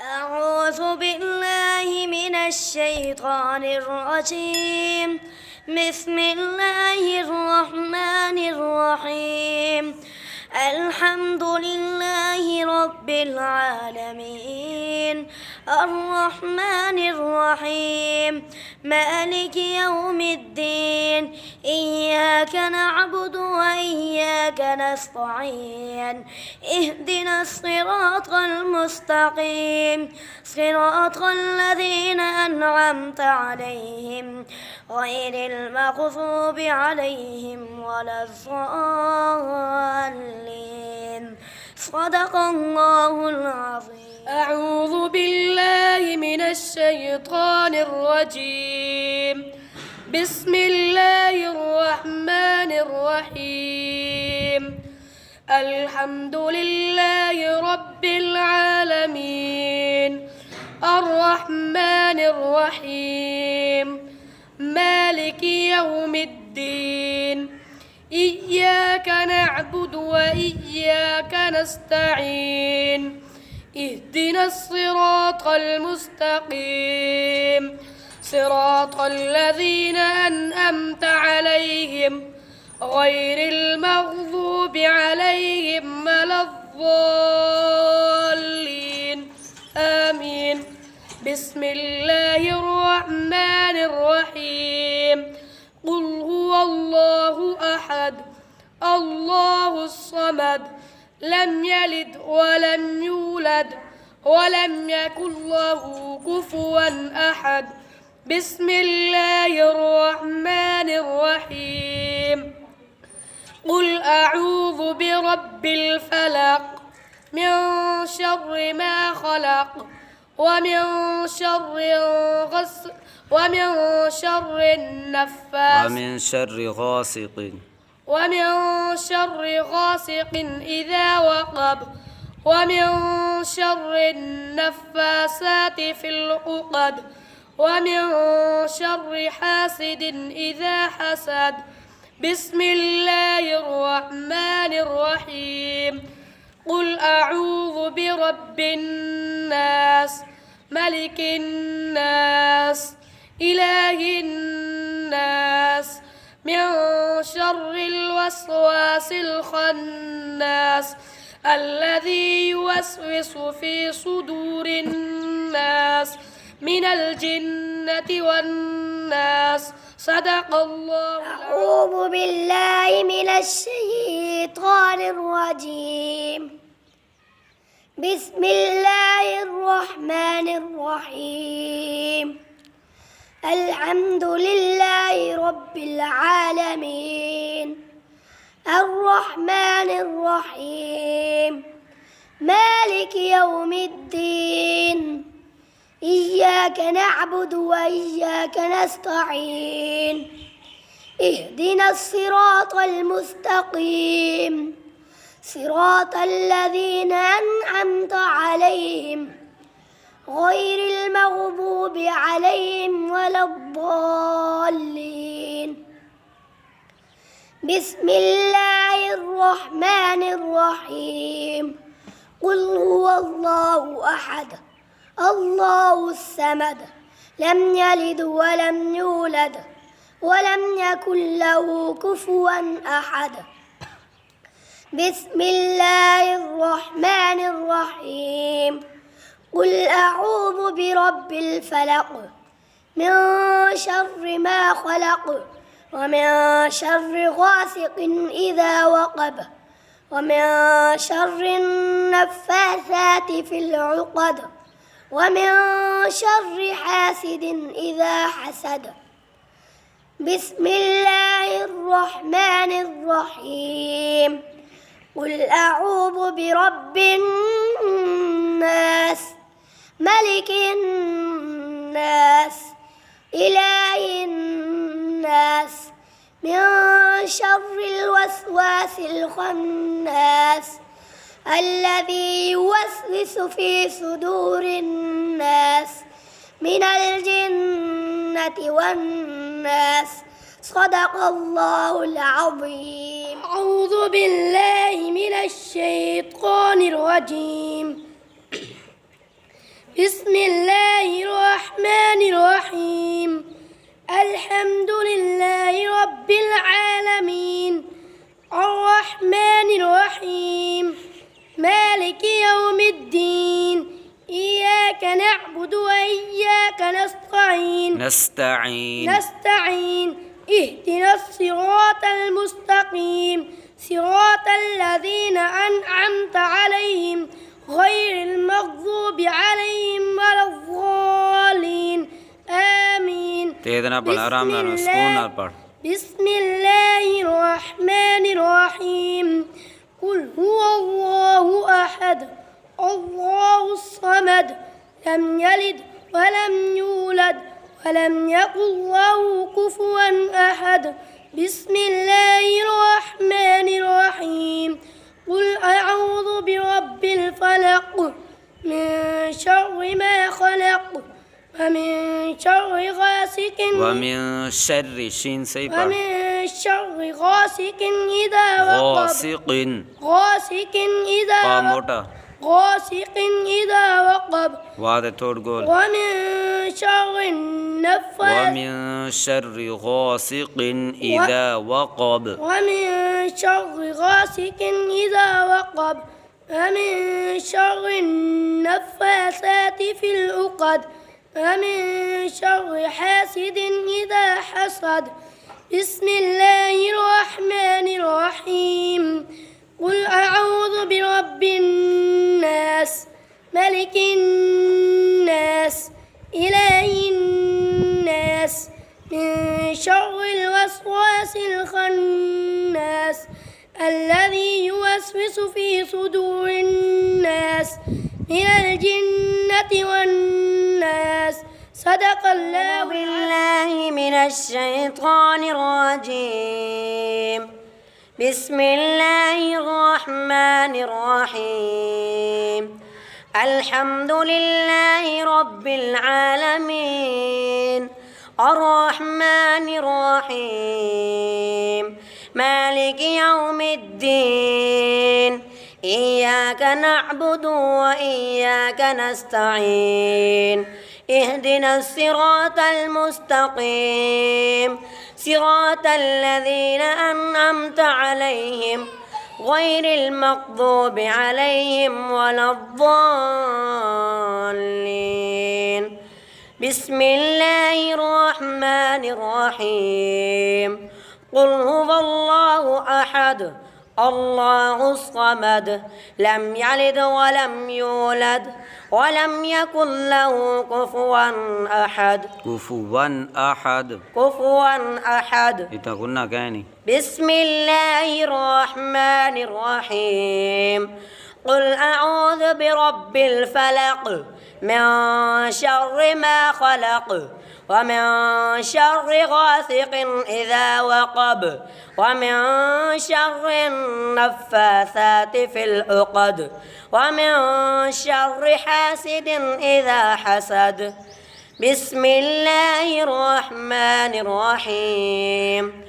أعوذ بالله من الشيطان الرجيم. بسم الله الرحمن الرحيم. الحمد لله رب العالمين الرحمن الرحيم مالك يوم الدين إياك نعبد وإياك نستعين اهدنا الصراط المستقيم صراط الذين أنعمت عليهم غير المغضوب عليهم ولا الضالين. صدق الله العظيم. أعوذ بالله من الشيطان الرجيم. بسم الله الرحمن الرحيم. الحمد لله رب العالمين الرحمن الرحيم مالك يوم الدين إياك نعبد وإياك نستعين اهدنا الصراط المستقيم صراط الذين أنعمت عليهم غير المغضوب عليهم ولا الضالين آمين. بسم الله الرحمن الرحيم. قل هو الله أحد الله الصمد لم يلد ولم يولد ولم يكن له كفوا أحد. بسم الله الرحمن الرحيم. قل أعوذ برب الفلق من شر ما خلق ومن شر النفاس ومن شر غاسق إذا وقب ومن شر النفاسات في العقد ومن شر حاسد إذا حسد. بسم الله الرحمن الرحيم. قل أعوذ برب الناس ملك الناس إله الناس من شر الوسواس الخناس الذي يوسوس في صدور الناس من الجنة والناس. صدق الله. أعوذ بالله من الشيطان الرجيم. بسم الله الرحمن الرحيم. الحمد لله رب العالمين الرحمن الرحيم مالك يوم الدين إياك نعبد وإياك نستعين اهدنا الصراط المستقيم صراط الذين أنعمت عليهم غير المغضوب عليهم ولا الضالين. بسم الله الرحمن الرحيم. قل هو الله أحد الله الصمد لم يلد ولم يولد ولم يكن له كفوا أحد. بسم الله الرحمن الرحيم. قل أعوذ برب الفلق من شر ما خلق ومن شر غاسق إذا وقب ومن شر النفاثات في العقد ومن شر حاسد إذا حسد. بسم الله الرحمن الرحيم. قل أعوذ برب الناس ملك الناس إله الناس من شر الوسواس الخناس الذي يوسوس في صدور الناس من الجنة والناس. صدق الله العظيم. أعوذ بالله من الشيطان الرجيم. بسم الله الرحمن الرحيم الحمد لله رب العالمين الرحمن الرحيم مالك يوم الدين إياك نعبد وإياك نستعين اهدنا الصراط المستقيم صراط الذين أنعمت عليهم غير المغضوب عليهم ولا الضالين آمين بسم الله الرحمن الرحيم قل هو الله أحد الله الصمد لم يلد ولم يولد ولم يكن له كفوا أحد بسم الله الرحمن الرحيم قل أعوذ برب الفلق من شر ما خلق ومن شر غاسق إذا وقب ومن شر غاسق إذا وقب ومن شر النفاثات في العقد ومن شر حاسد إذا حسد بسم الله الرحمن الرحيم قل أعوذ برب الناس ملك الناس إله الناس من شر الوسواس الخناس الذي يوسوس في صدور الناس من الجنة والناس صدق الله بالله من الشيطان الرجيم بسم الله الرحمن الرحيم الحمد لله رب العالمين الرحمن الرحيم مالك يوم الدين إياك نعبد وإياك نستعين اهدنا الصراط المستقيم صراط الذين أنعمت عليهم غير المغضوب عليهم ولا الضالين بسم الله الرحمن الرحيم قل هو الله أحد الله الصمد لم يلد ولم يولد ولم يكن له كفوا أحد بسم الله الرحمن الرحيم قل أعوذ برب الفلق من شر ما خلق ومن شر غاسق إذا وقب ومن شر النفاثات في العقد ومن شر حاسد إذا حسد بسم الله الرحمن الرحيم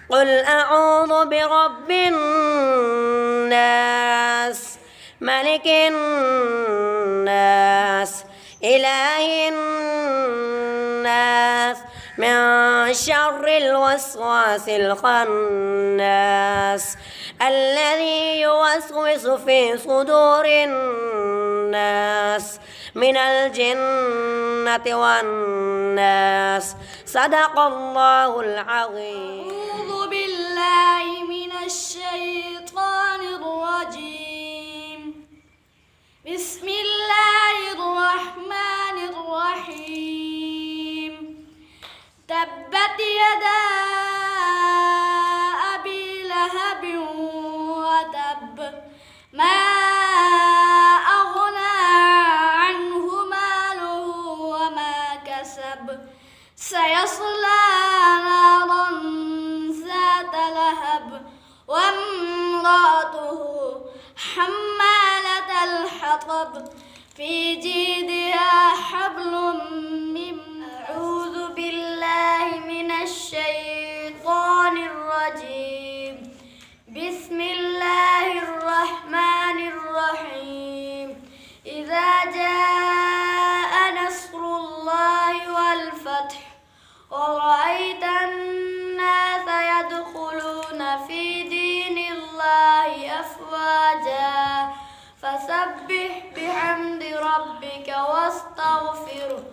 قل أعوذ برب الناس ملك الناس إله الناس من شر الوسواس الخناس الذي يوسوس في صدور الناس من الجنة والناس صدق الله العظيم أعوذ بالله من الشيطان الرجيم بسم الله الرحمن الرحيم تبت يدا أبي لهب وتب ما أغنى عنه ماله وما كسب سيصلى نارا ذات لهب وامرأته حمالة الحطب في جيدها حبل من أعوذ بالله من الشيطان الرجيم بسم الله الرحمن الرحيم إذا جاء الفتح ورأيت الناس يدخلون في دين الله أفواجا فسبح بحمد ربك واستغفره